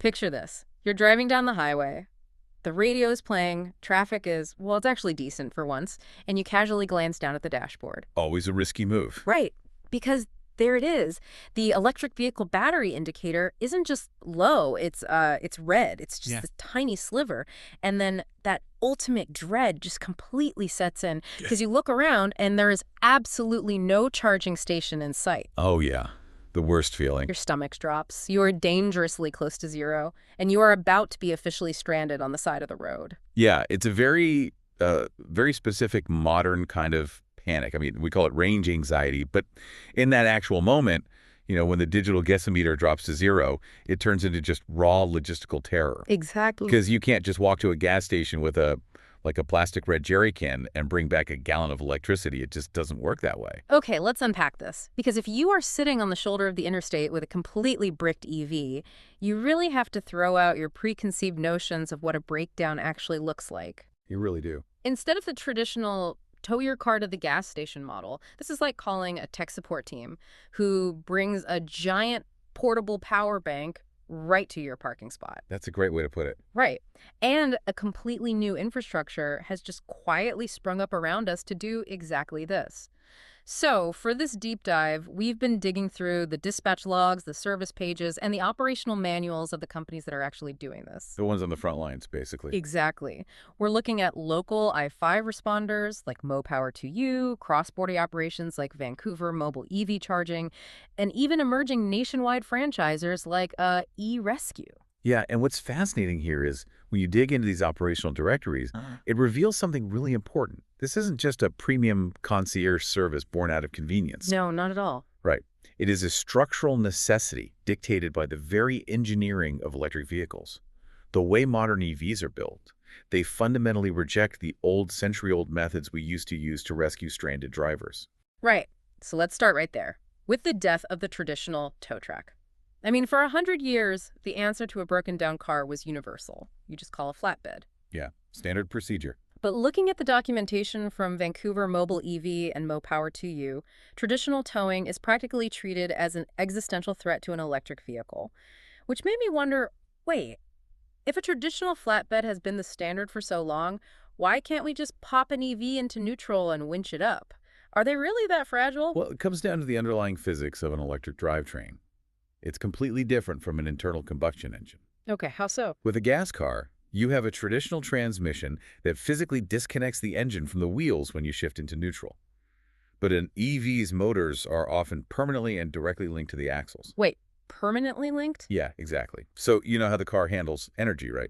Picture this. You're driving down the highway. The radio's playing. Traffic is, well, it's actually decent for once. And you casually glance down at the dashboard. Always a risky move. Right. Because there it is. The electric vehicle battery indicator isn't just low. It's red. It's just this tiny sliver. And then that ultimate dread just completely sets in because you look around and there is absolutely no charging station in sight. Oh, yeah. The worst feeling. Your stomach drops. You are dangerously close to zero, and you are about to be officially stranded on the side of the road. Yeah, it's a very specific modern kind of panic. I mean, we call it range anxiety, but in that actual moment, when the digital guessometer drops to zero, it turns into just raw logistical terror. Exactly. Because you can't just walk to a gas station with a plastic red jerry can and bring back a gallon of electricity. It just doesn't work that way. Okay, let's unpack this. Because if you are sitting on the shoulder of the interstate with a completely bricked EV, you really have to throw out your preconceived notions of what a breakdown actually looks like. You really do. Instead of the traditional tow your car to the gas station model, this is like calling a tech support team who brings a giant portable power bank right to your parking spot. That's a great way to put it. Right. And a completely new infrastructure has just quietly sprung up around us to do exactly this. So for this deep dive, we've been digging through the dispatch logs, the service pages, and the operational manuals of the companies that are actually doing this. The ones on the front lines, basically. Exactly. We're looking at local I-5 responders like MoPower2U, cross-border operations like Vancouver Mobile EV Charging, and even emerging nationwide franchisers like eRescue. Yeah, and what's fascinating here is when you dig into these operational directories, it reveals something really important. This isn't just a premium concierge service born out of convenience. No, not at all. Right. It is a structural necessity dictated by the very engineering of electric vehicles. The way modern EVs are built, they fundamentally reject the old century-old methods we used to use to rescue stranded drivers. Right. So let's start right there, with the death of the traditional tow truck. I mean, for 100 years, the answer to a broken-down car was universal. You just call a flatbed. Yeah, standard procedure. But looking at the documentation from Vancouver Mobile EV and MoPower2U, traditional towing is practically treated as an existential threat to an electric vehicle, which made me wonder, wait, if a traditional flatbed has been the standard for so long, why can't we just pop an EV into neutral and winch it up? Are they really that fragile? Well, it comes down to the underlying physics of an electric drivetrain. It's completely different from an internal combustion engine. Okay, how so? With a gas car, you have a traditional transmission that physically disconnects the engine from the wheels when you shift into neutral. But an EV's motors are often permanently and directly linked to the axles. Wait, permanently linked? Yeah, exactly. So you know how the car handles energy, right?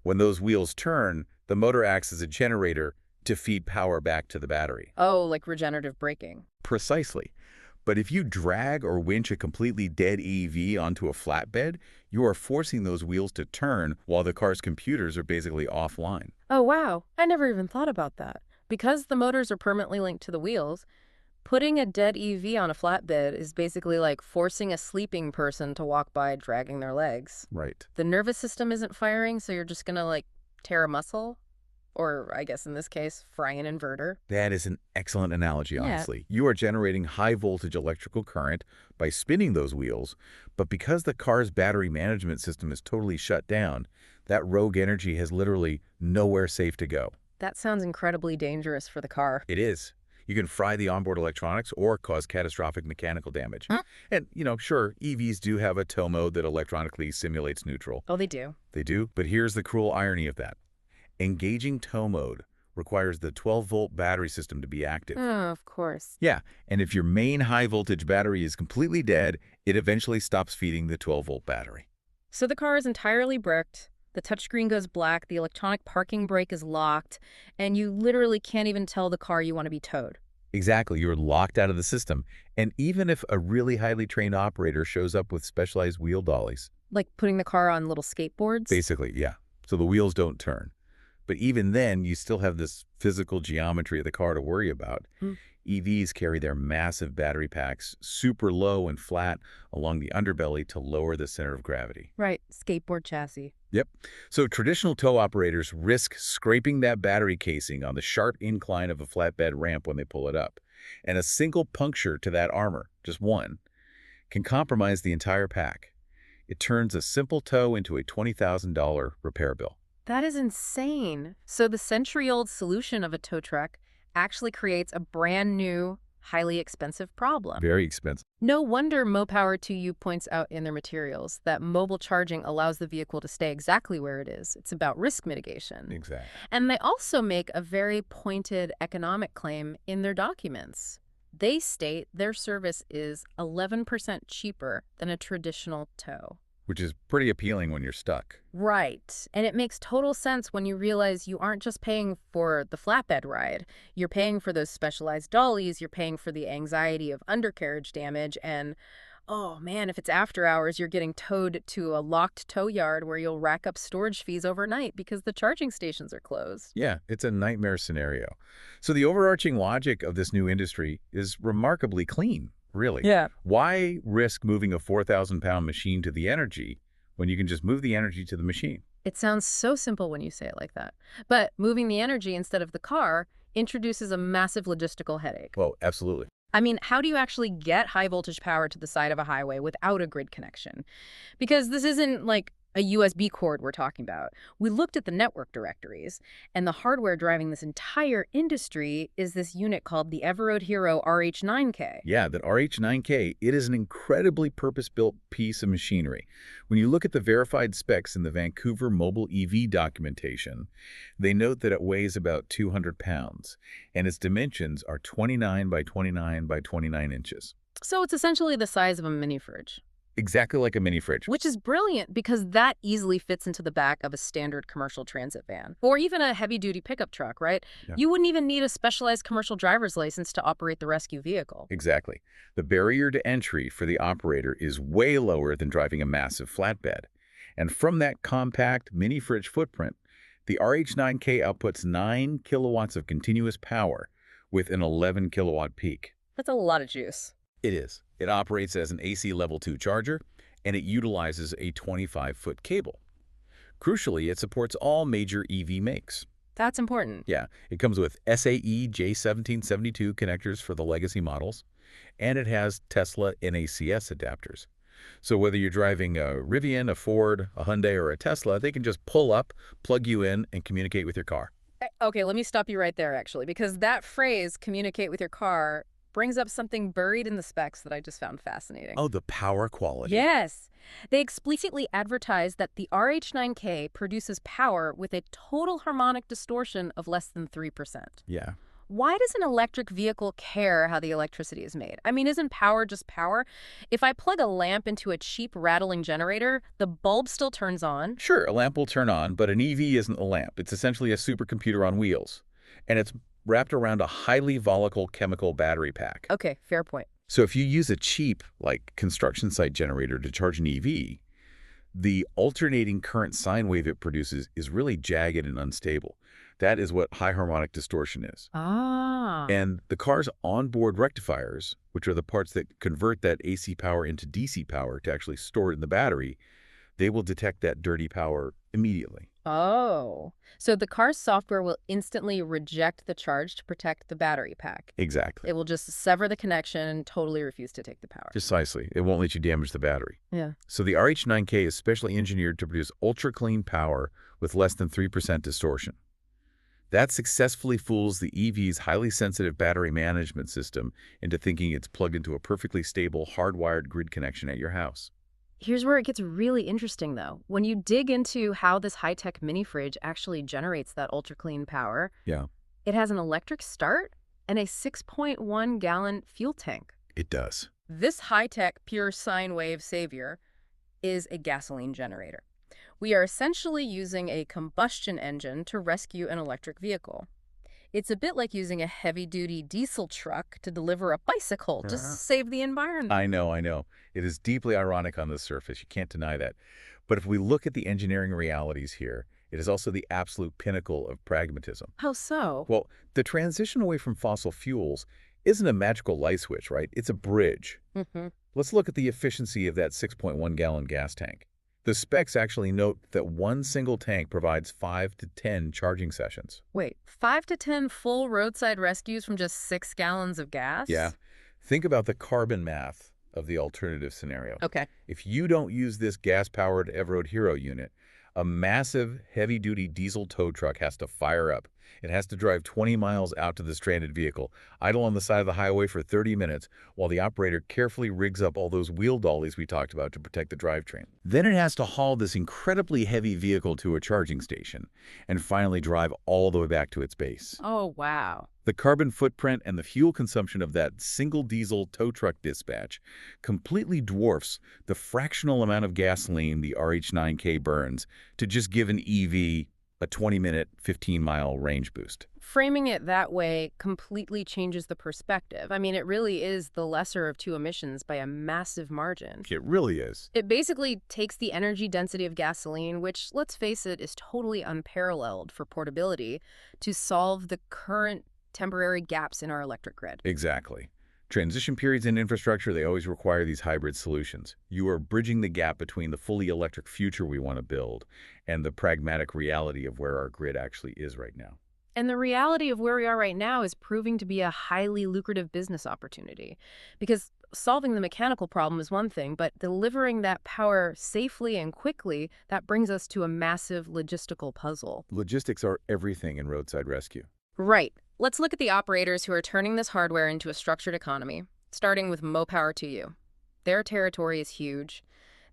When those wheels turn, the motor acts as a generator to feed power back to the battery. Oh, like regenerative braking. Precisely. But if you drag or winch a completely dead EV onto a flatbed, you are forcing those wheels to turn while the car's computers are basically offline. Oh, wow. I never even thought about that. Because the motors are permanently linked to the wheels, putting a dead EV on a flatbed is basically like forcing a sleeping person to walk by dragging their legs. Right. The nervous system isn't firing, so you're just going to, tear a muscle? Or, I guess in this case, fry an inverter. That is an excellent analogy, honestly. You are generating high-voltage electrical current by spinning those wheels, but because the car's battery management system is totally shut down, that rogue energy has literally nowhere safe to go. That sounds incredibly dangerous for the car. It is. You can fry the onboard electronics or cause catastrophic mechanical damage. And, sure, EVs do have a tow mode that electronically simulates neutral. Oh, they do? They do, but here's the cruel irony of that. Engaging tow mode requires the 12-volt battery system to be active. Oh, of course. Yeah, and if your main high-voltage battery is completely dead, it eventually stops feeding the 12-volt battery. So the car is entirely bricked, the touchscreen goes black, the electronic parking brake is locked, and you literally can't even tell the car you want to be towed. Exactly, you're locked out of the system. And even if a really highly trained operator shows up with specialized wheel dollies. Like putting the car on little skateboards? Basically, yeah. So the wheels don't turn. But even then, you still have this physical geometry of the car to worry about. EVs carry their massive battery packs super low and flat along the underbelly to lower the center of gravity. Right, skateboard chassis. Yep. So traditional tow operators risk scraping that battery casing on the sharp incline of a flatbed ramp when they pull it up. And a single puncture to that armor, just one, can compromise the entire pack. It turns a simple tow into a $20,000 repair bill. That is insane. So the century-old solution of a tow truck actually creates a brand new, highly expensive problem. Very expensive. No wonder MoPower2U points out in their materials that mobile charging allows the vehicle to stay exactly where it is. It's about risk mitigation. Exactly. And they also make a very pointed economic claim in their documents. They state their service is 11% cheaper than a traditional tow. Which is pretty appealing when you're stuck. Right. And it makes total sense when you realize you aren't just paying for the flatbed ride. You're paying for those specialized dollies, you're paying for the anxiety of undercarriage damage, and, oh man, if it's after hours, you're getting towed to a locked tow yard where you'll rack up storage fees overnight because the charging stations are closed. Yeah, it's a nightmare scenario. So the overarching logic of this new industry is remarkably clean, really. Yeah. Why risk moving a 4,000-pound machine to the energy when you can just move the energy to the machine? It sounds so simple when you say it like that. But moving the energy instead of the car introduces a massive logistical headache. Well, absolutely. I mean, how do you actually get high voltage power to the side of a highway without a grid connection? Because this isn't like a USB cord we're talking about. We looked at the network directories, and the hardware driving this entire industry is this unit called the Everroad Hero RH9K. Yeah, that RH9K, it is an incredibly purpose-built piece of machinery. When you look at the verified specs in the Vancouver mobile EV documentation, they note that it weighs about 200 pounds, and its dimensions are 29 by 29 by 29 inches. So it's essentially the size of a mini fridge. Exactly like a mini fridge. Which is brilliant because that easily fits into the back of a standard commercial transit van. Or even a heavy-duty pickup truck, right? Yeah. You wouldn't even need a specialized commercial driver's license to operate the rescue vehicle. Exactly. The barrier to entry for the operator is way lower than driving a massive flatbed. And from that compact mini fridge footprint, the RH9K outputs 9 kilowatts of continuous power with an 11 kilowatt peak. That's a lot of juice. It is. It operates as an AC Level 2 charger, and it utilizes a 25-foot cable. Crucially, it supports all major EV makes. That's important. Yeah, it comes with SAE J1772 connectors for the legacy models, and it has Tesla NACS adapters. So whether you're driving a Rivian, a Ford, a Hyundai, or a Tesla, they can just pull up, plug you in, and communicate with your car. Okay, let me stop you right there, actually, because that phrase, communicate with your car, brings up something buried in the specs that I just found fascinating. Oh, the power quality. Yes. They explicitly advertise that the RH9K produces power with a total harmonic distortion of less than 3%. Yeah. Why does an electric vehicle care how the electricity is made? I mean, isn't power just power? If I plug a lamp into a cheap rattling generator, the bulb still turns on. Sure, a lamp will turn on, but an EV isn't a lamp. It's essentially a supercomputer on wheels. And it's wrapped around a highly volatile chemical battery pack. Okay, fair point. So if you use a cheap, like, construction site generator to charge an EV, the alternating current sine wave it produces is really jagged and unstable. That is what high harmonic distortion is. Ah. And the car's onboard rectifiers, which are the parts that convert that AC power into DC power to actually store it in the battery, they will detect that dirty power immediately. Oh. So the car's software will instantly reject the charge to protect the battery pack. Exactly. It will just sever the connection and totally refuse to take the power. Precisely. It won't let you damage the battery. Yeah. So the RH9K is specially engineered to produce ultra-clean power with less than 3% distortion. That successfully fools the EV's highly sensitive battery management system into thinking it's plugged into a perfectly stable, hardwired grid connection at your house. Here's where it gets really interesting, though. When you dig into how this high-tech mini fridge actually generates that ultra-clean power, Yeah, it has an electric start and a 6.1-gallon fuel tank. it does. This high-tech pure sine wave savior is a gasoline generator. We are essentially using a combustion engine to rescue an electric vehicle. It's a bit like using a heavy-duty diesel truck to deliver a bicycle, just save the environment. I know. It is deeply ironic on the surface. You can't deny that. But if we look at the engineering realities here, it is also the absolute pinnacle of pragmatism. How so? Well, the transition away from fossil fuels isn't a magical light switch, right? It's a bridge. Let's look at the efficiency of that 6.1-gallon gas tank. The specs actually note that one single tank provides 5 to 10 charging sessions. Wait, 5 to 10 full roadside rescues from just 6 gallons of gas? Yeah. Think about the carbon math of the alternative scenario. Okay. If you don't use this gas-powered Everroad Hero unit, a massive, heavy-duty diesel tow truck has to fire up. It has to drive 20 miles out to the stranded vehicle, idle on the side of the highway for 30 minutes, while the operator carefully rigs up all those wheel dollies we talked about to protect the drivetrain. Then it has to haul this incredibly heavy vehicle to a charging station, and finally drive all the way back to its base. Oh, wow. The carbon footprint and the fuel consumption of that single diesel tow truck dispatch completely dwarfs the fractional amount of gasoline the RH9K burns to just give an EV a 20-minute, 15-mile range boost. Framing it that way completely changes the perspective. I mean, it really is the lesser of two emissions by a massive margin. It really is. It basically takes the energy density of gasoline, which, let's face it, is totally unparalleled for portability, to solve the current temporary gaps in our electric grid. Exactly. Transition periods in infrastructure, they always require these hybrid solutions. You are bridging the gap between the fully electric future we want to build and the pragmatic reality of where our grid actually is right now. And the reality of where we are right now is proving to be a highly lucrative business opportunity. Because solving the mechanical problem is one thing, but delivering that power safely and quickly, that brings us to a massive logistical puzzle. Logistics are everything in roadside rescue. Right. Let's look at the operators who are turning this hardware into a structured economy, starting with MoPower2U. Their territory is huge.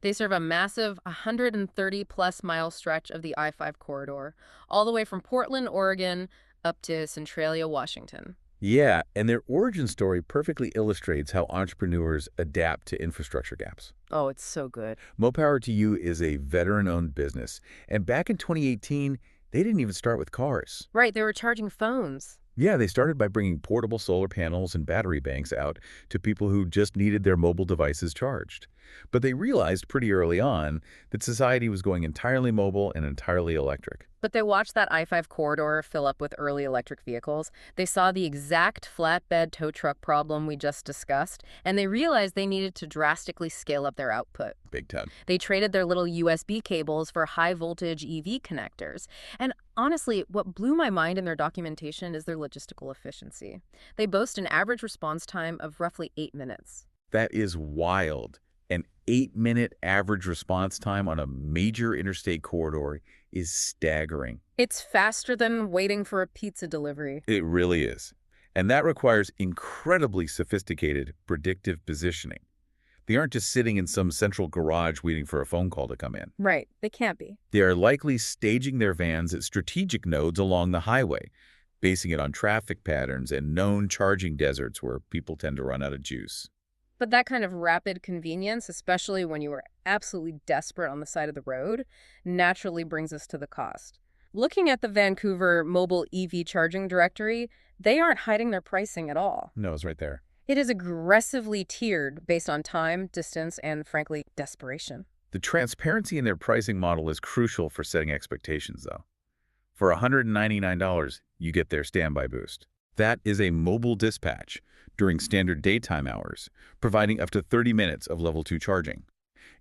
They serve a massive 130-plus mile stretch of the I-5 corridor, all the way from Portland, Oregon, up to Centralia, Washington. Yeah, and their origin story perfectly illustrates how entrepreneurs adapt to infrastructure gaps. Oh, it's so good. MoPower2U is a veteran-owned business, and back in 2018, they didn't even start with cars. Right, they were charging phones. Yeah, they started by bringing portable solar panels and battery banks out to people who just needed their mobile devices charged. But they realized pretty early on that society was going entirely mobile and entirely electric. But they watched that I-5 corridor fill up with early electric vehicles. They saw the exact flatbed tow truck problem we just discussed, and they realized they needed to drastically scale up their output. Big time. They traded their little USB cables for high-voltage EV connectors. And honestly, what blew my mind in their documentation is their logistical efficiency. They boast an average response time of roughly 8 minutes. That is wild. An 8-minute average response time on a major interstate corridor is staggering. It's faster than waiting for a pizza delivery. It really is. And that requires incredibly sophisticated predictive positioning. They aren't just sitting in some central garage waiting for a phone call to come in. Right, they can't be. They are likely staging their vans at strategic nodes along the highway, basing it on traffic patterns and known charging deserts where people tend to run out of juice. But that kind of rapid convenience, especially when you are absolutely desperate on the side of the road, naturally brings us to the cost. Looking at the Vancouver mobile EV charging directory, they aren't hiding their pricing at all. No, it's right there. It is aggressively tiered based on time, distance, and frankly, desperation. The transparency in their pricing model is crucial for setting expectations, though. For $199, you get their standby boost. That is a mobile dispatch during standard daytime hours, providing up to 30 minutes of level 2 charging.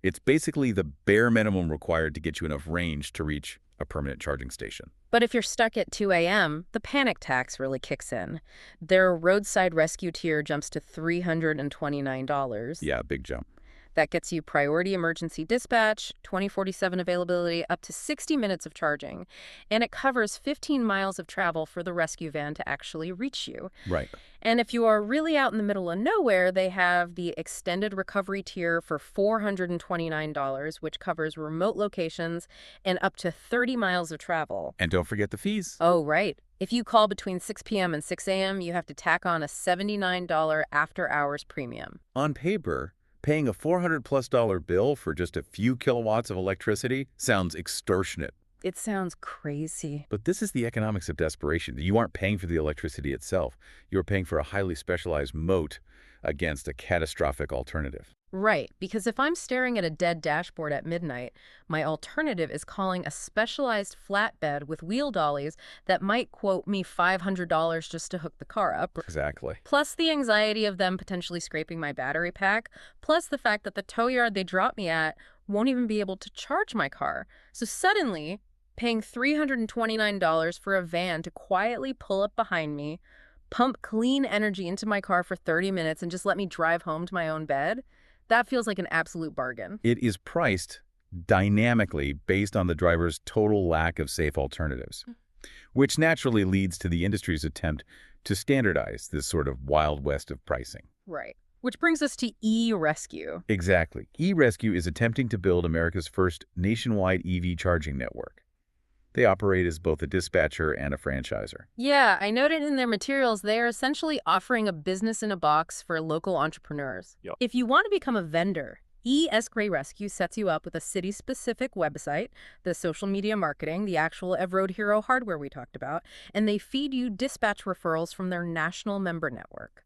It's basically the bare minimum required to get you enough range to reach a permanent charging station. But if you're stuck at 2 a.m., the panic tax really kicks in. Their roadside rescue tier jumps to $329. Yeah, big jump. That gets you priority emergency dispatch, 2047 availability, up to 60 minutes of charging. And it covers 15 miles of travel for the rescue van to actually reach you. Right. And if you are really out in the middle of nowhere, they have the extended recovery tier for $429, which covers remote locations and up to 30 miles of travel. And don't forget the fees. Oh, right. If you call between 6 p.m. and 6 a.m., you have to tack on a $79 after-hours premium. On paper, paying a $400+ bill for just a few kilowatts of electricity sounds extortionate. It sounds crazy. But this is the economics of desperation. You aren't paying for the electricity itself. You're paying for a highly specialized moat against a catastrophic alternative. Right, because if I'm staring at a dead dashboard at midnight, my alternative is calling a specialized flatbed with wheel dollies that might quote me $500 just to hook the car up. Exactly. Plus the anxiety of them potentially scraping my battery pack, plus the fact that the tow yard they drop me at won't even be able to charge my car. So suddenly, paying $329 for a van to quietly pull up behind me, pump clean energy into my car for 30 minutes and just let me drive home to my own bed, That feels like an absolute bargain. It is priced dynamically based on the driver's total lack of safe alternatives, which naturally leads to the industry's attempt to standardize this sort of Wild West of pricing. Right. Which brings us to e-Rescue. Exactly. E-Rescue is attempting to build America's first nationwide EV charging network. They operate as both a dispatcher and a franchisor. Yeah, I noted in their materials they are essentially offering a business in a box for local entrepreneurs. Yep. If you want to become a vendor, Rescue sets you up with a city-specific website, the social media marketing, the actual Evroad Hero hardware we talked about, and they feed you dispatch referrals from their national member network.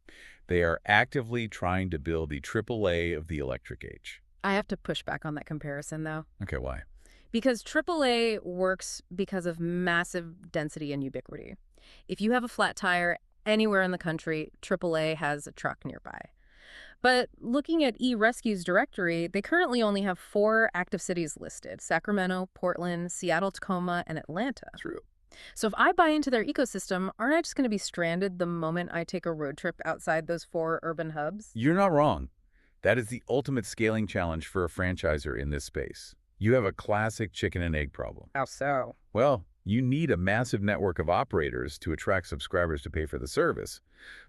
They are actively trying to build the AAA of the electric age. I have to push back on that comparison, though. Okay, why? Because AAA works because of massive density and ubiquity. If you have a flat tire anywhere in the country, AAA has a truck nearby. But looking at eRescue's directory, they currently only have 4 active cities listed: Sacramento, Portland, Seattle, Tacoma, and Atlanta. True. So if I buy into their ecosystem, aren't I just going to be stranded the moment I take a road trip outside those 4 urban hubs? You're not wrong. That is the ultimate scaling challenge for a franchisor in this space. You have a classic chicken and egg problem. How so? Well, you need a massive network of operators to attract subscribers to pay for the service,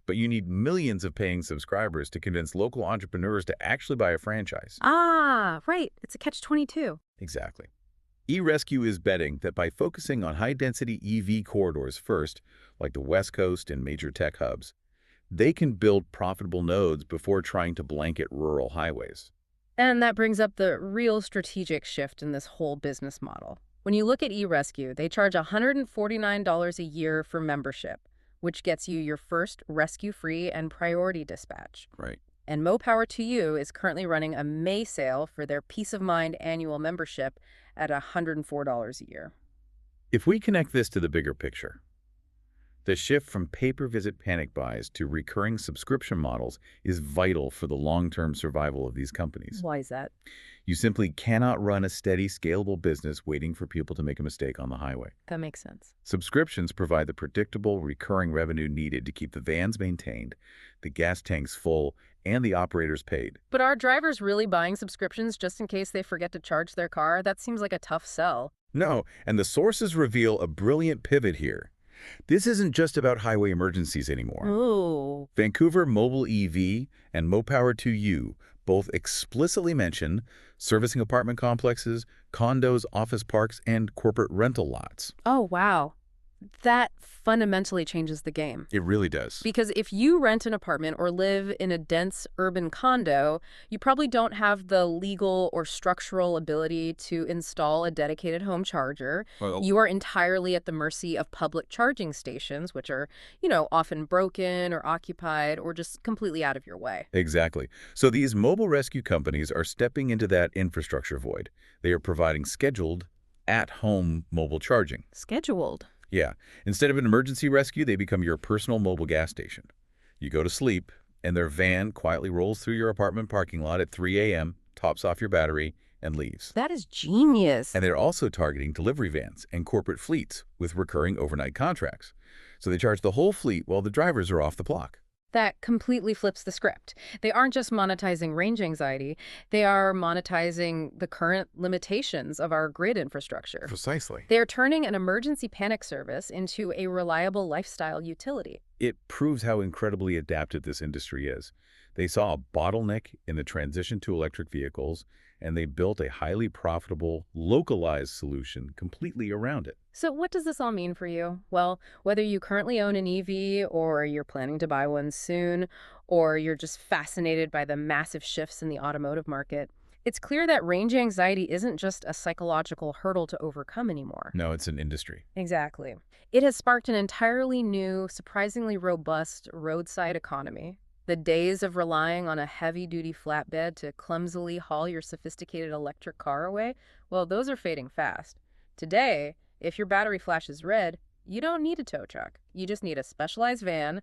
but you need millions of paying subscribers to convince local entrepreneurs to actually buy a franchise. Ah, right. It's a catch-22. Exactly. eRescue is betting that by focusing on high-density EV corridors first, like the West Coast and major tech hubs, they can build profitable nodes before trying to blanket rural highways. And that brings up the real strategic shift in this whole business model. When you look at eRescue, they charge $149 a year for membership, which gets you your first rescue-free and priority dispatch. Right. And Power to You is currently running a May sale for their Peace of Mind annual membership at $104 a year. If we connect this to the bigger picture, the shift from pay-per-visit panic buys to recurring subscription models is vital for the long-term survival of these companies. Why is that? You simply cannot run a steady, scalable business waiting for people to make a mistake on the highway. That makes sense. Subscriptions provide the predictable, recurring revenue needed to keep the vans maintained, the gas tanks full, and the operators paid. But are drivers really buying subscriptions just in case they forget to charge their car? That seems like a tough sell. No, and the sources reveal a brilliant pivot here. This isn't just about highway emergencies anymore. Ooh. Vancouver Mobile EV and Power to You both explicitly mention servicing apartment complexes, condos, office parks, and corporate rental lots. Oh, wow. That fundamentally changes the game. It really does. Because if you rent an apartment or live in a dense urban condo, you probably don't have the legal or structural ability to install a dedicated home charger. Well, You are entirely at the mercy of public charging stations, which are, often broken or occupied or just completely out of your way. exactly. So these mobile rescue companies are stepping into that infrastructure void. They are providing scheduled, at-home mobile charging. Scheduled. Yeah. Instead of an emergency rescue, they become your personal mobile gas station. You go to sleep, and their van quietly rolls through your apartment parking lot at 3 a.m., tops off your battery, and leaves. That is genius. And they're also targeting delivery vans and corporate fleets with recurring overnight contracts. So they charge the whole fleet while the drivers are off the clock. That completely flips the script. They aren't just monetizing range anxiety, they are monetizing the current limitations of our grid infrastructure. Precisely. They are turning an emergency panic service into a reliable lifestyle utility. It proves how incredibly adaptive this industry is. They saw a bottleneck in the transition to electric vehicles, and they built a highly profitable, localized solution completely around it. So what does this all mean for you? Well, whether you currently own an EV or you're planning to buy one soon, or you're just fascinated by the massive shifts in the automotive market, it's clear that range anxiety isn't just a psychological hurdle to overcome anymore. No, it's an industry. Exactly. It has sparked an entirely new, surprisingly robust roadside economy. The days of relying on a heavy-duty flatbed to clumsily haul your sophisticated electric car away, well, those are fading fast. Today, if your battery flashes red, you don't need a tow truck. You just need a specialized van,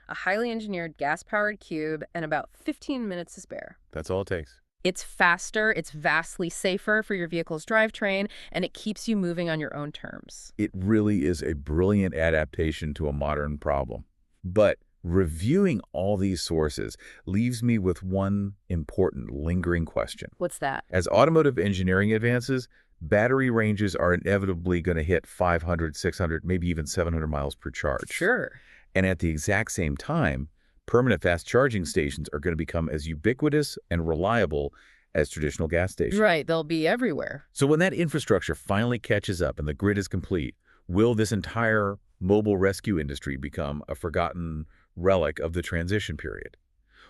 a highly engineered gas-powered cube, and about 15 minutes to spare. That's all it takes. It's faster, it's vastly safer for your vehicle's drivetrain, and it keeps you moving on your own terms. It really is a brilliant adaptation to a modern problem. But Reviewing all these sources leaves me with one important lingering question. What's that? As automotive engineering advances, battery ranges are inevitably going to hit 500, 600, maybe even 700 miles per charge. Sure. And at the exact same time, permanent fast charging stations are going to become as ubiquitous and reliable as traditional gas stations. Right, they'll be everywhere. So when that infrastructure finally catches up and the grid is complete, will this entire mobile rescue industry become a forgotten relic of the transition period?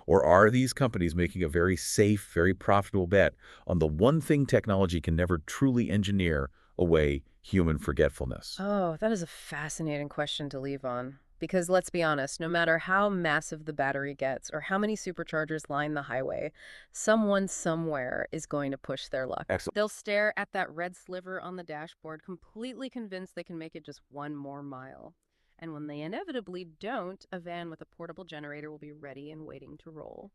Or are these companies making a very safe, very profitable bet on the one thing technology can never truly engineer away: human forgetfulness? Oh, that is a fascinating question to leave on. Because let's be honest, no matter how massive the battery gets or how many superchargers line the highway, someone somewhere is going to push their luck. Excellent. They'll stare at that red sliver on the dashboard, completely convinced they can make it just one more mile. And when they inevitably don't, a van with a portable generator will be ready and waiting to roll.